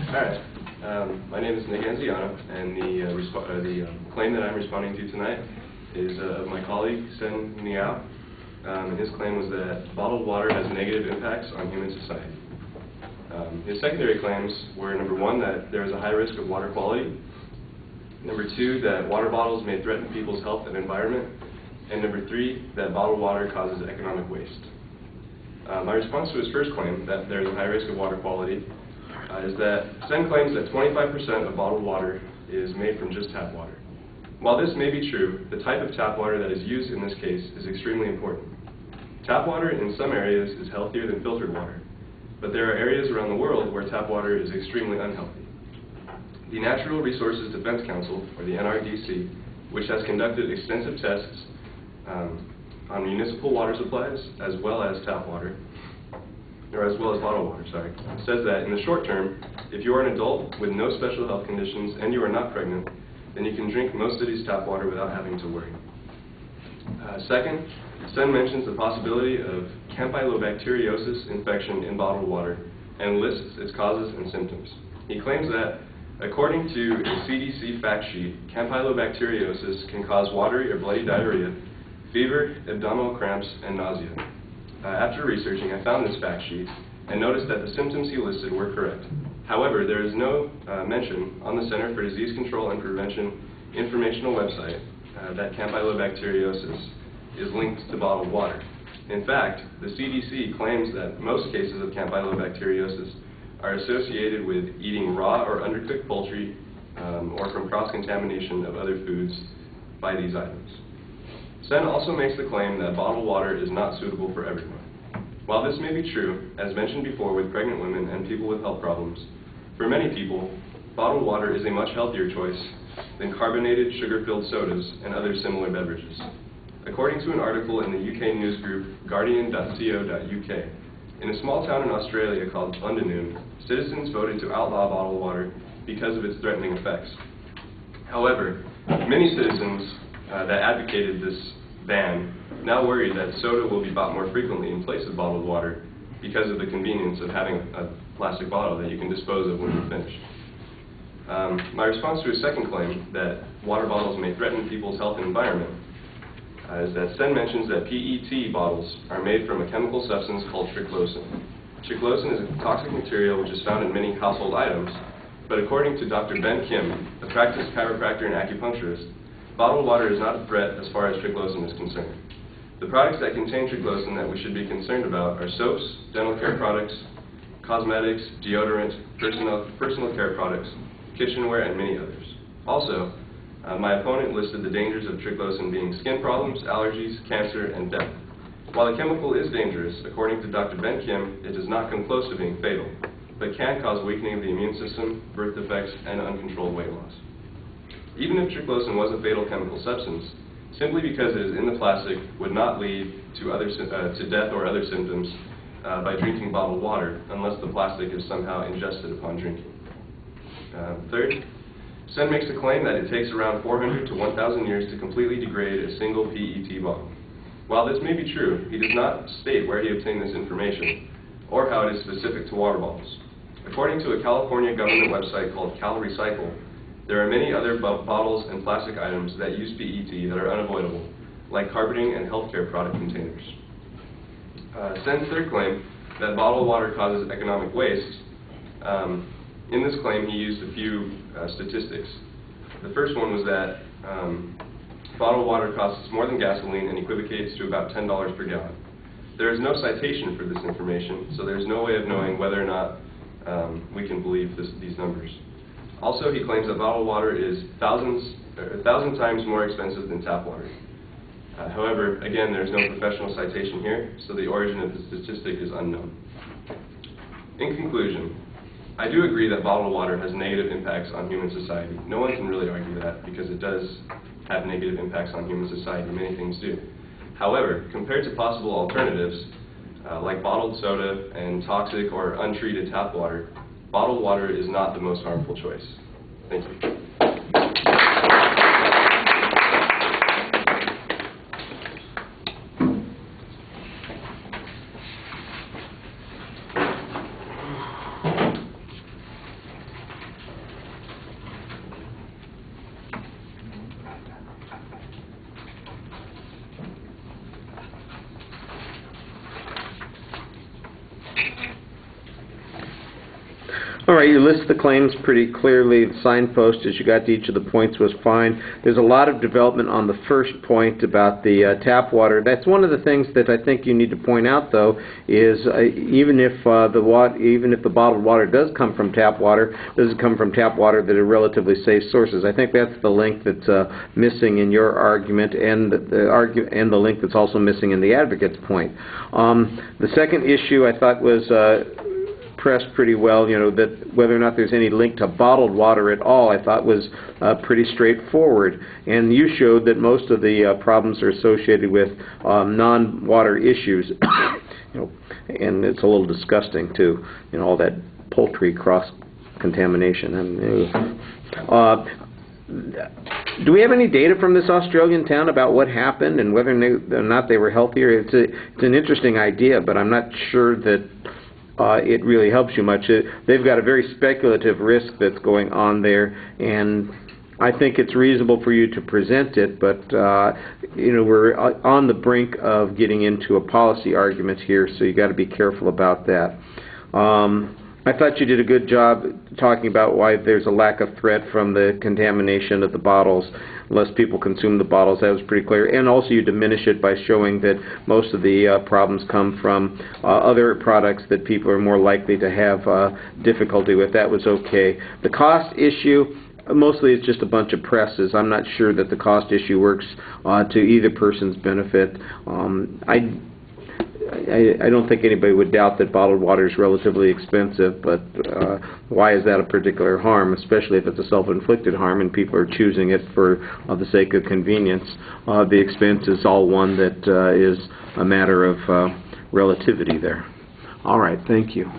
Alright, my name is Nick Anziano, and the claim that I'm responding to tonight is of my colleague, Sen Miao. And his claim was that bottled water has negative impacts on human society. His secondary claims were, number one, that there is a high risk of water quality, number two, that water bottles may threaten people's health and environment, and number three, that bottled water causes economic waste. My response to his first claim, that there is a high risk of water quality, is that Sen claims that 25% of bottled water is made from just tap water. While this may be true, the type of tap water that is used in this case is extremely important. Tap water in some areas is healthier than filtered water, but there are areas around the world where tap water is extremely unhealthy. The Natural Resources Defense Council, or the NRDC, which has conducted extensive tests on municipal water supplies as well as bottled water, says that in the short term, if you are an adult with no special health conditions and you are not pregnant, then you can drink most cities' tap water without having to worry. Second, Sen mentions the possibility of campylobacteriosis infection in bottled water and lists its causes and symptoms. He claims that, according to a CDC fact sheet, campylobacteriosis can cause watery or bloody diarrhea, fever, abdominal cramps, and nausea. After researching, I found this fact sheet and noticed that the symptoms he listed were correct. However, there is no mention on the Center for Disease Control and Prevention informational website that campylobacteriosis is linked to bottled water. In fact, the CDC claims that most cases of campylobacteriosis are associated with eating raw or undercooked poultry or from cross-contamination of other foods by these items. Sen also makes the claim that bottled water is not suitable for everyone. While this may be true, as mentioned before with pregnant women and people with health problems, for many people, bottled water is a much healthier choice than carbonated, sugar-filled sodas and other similar beverages. According to an article in the UK news group Guardian.co.uk, in a small town in Australia called London, citizens voted to outlaw bottled water because of its threatening effects. However, many citizens that advocated this ban now worry that soda will be bought more frequently in place of bottled water because of the convenience of having a plastic bottle that you can dispose of when you're finished. My response to his second claim, that water bottles may threaten people's health and environment, is that Sen mentions that PET bottles are made from a chemical substance called triclosan. Triclosan is a toxic material which is found in many household items, but according to Dr. Ben Kim, a practiced chiropractor and acupuncturist, bottled water is not a threat as far as triclosan is concerned. The products that contain triclosan that we should be concerned about are soaps, dental care products, cosmetics, deodorant, personal care products, kitchenware, and many others. Also, my opponent listed the dangers of triclosan being skin problems, allergies, cancer, and death. While the chemical is dangerous, according to Dr. Ben Kim, it does not come close to being fatal, but can cause weakening of the immune system, birth defects, and uncontrolled weight loss. Even if triclosan was a fatal chemical substance, simply because it is in the plastic would not lead to death or other symptoms by drinking bottled water unless the plastic is somehow ingested upon drinking. Third, Sen makes the claim that it takes around 400 to 1,000 years to completely degrade a single PET bottle. While this may be true, he does not state where he obtained this information or how it is specific to water bottles. According to a California government website called CalRecycle, there are many other bottles and plastic items that use PET that are unavoidable, like carpeting and healthcare product containers. Sen's third claim, that bottled water causes economic waste, in this claim he used a few statistics. The first one was that bottled water costs more than gasoline and equivocates to about $10 per gallon. There is no citation for this information, so there's no way of knowing whether or not we can believe these numbers. Also, he claims that bottled water is 1,000 times more expensive than tap water. However, again, there's no professional citation here, so the origin of the statistic is unknown. In conclusion, I do agree that bottled water has negative impacts on human society. No one can really argue that because it does have negative impacts on human society. Many things do. However, compared to possible alternatives, like bottled soda and toxic or untreated tap water, bottled water is not the most harmful choice. Thank you. All right, you list the claims pretty clearly. The signpost, as you got to each of the points, was fine. There's a lot of development on the first point about the tap water. That's one of the things that I think you need to point out, though, is even if the bottled water does come from tap water, does it come from tap water that are relatively safe sources? I think that's the link that's missing in your argument, and the link that's also missing in the advocate's point. The second issue I thought was pressed pretty well, that whether or not there's any link to bottled water at all, I thought was pretty straightforward. And you showed that most of the problems are associated with non-water issues. And it's a little disgusting too, all that poultry cross-contamination. Do we have any data from this Australian town about what happened and whether or not they were healthier? It's an interesting idea, but I'm not sure that it really helps you much. They've got a very speculative risk that's going on there, and I think it's reasonable for you to present it, but we're on the brink of getting into a policy argument here, so you got to be careful about that. I thought you did a good job talking about why there's a lack of threat from the contamination of the bottles. Less people consume the bottles. That was pretty clear. And also you diminish it by showing that most of the problems come from other products that people are more likely to have difficulty with. That was okay. The cost issue, mostly it's just a bunch of presses. I'm not sure that the cost issue works to either person's benefit. I don't think anybody would doubt that bottled water is relatively expensive, but why is that a particular harm, especially if it's a self-inflicted harm and people are choosing it for the sake of convenience? The expense is all one that is a matter of relativity there. All right, thank you.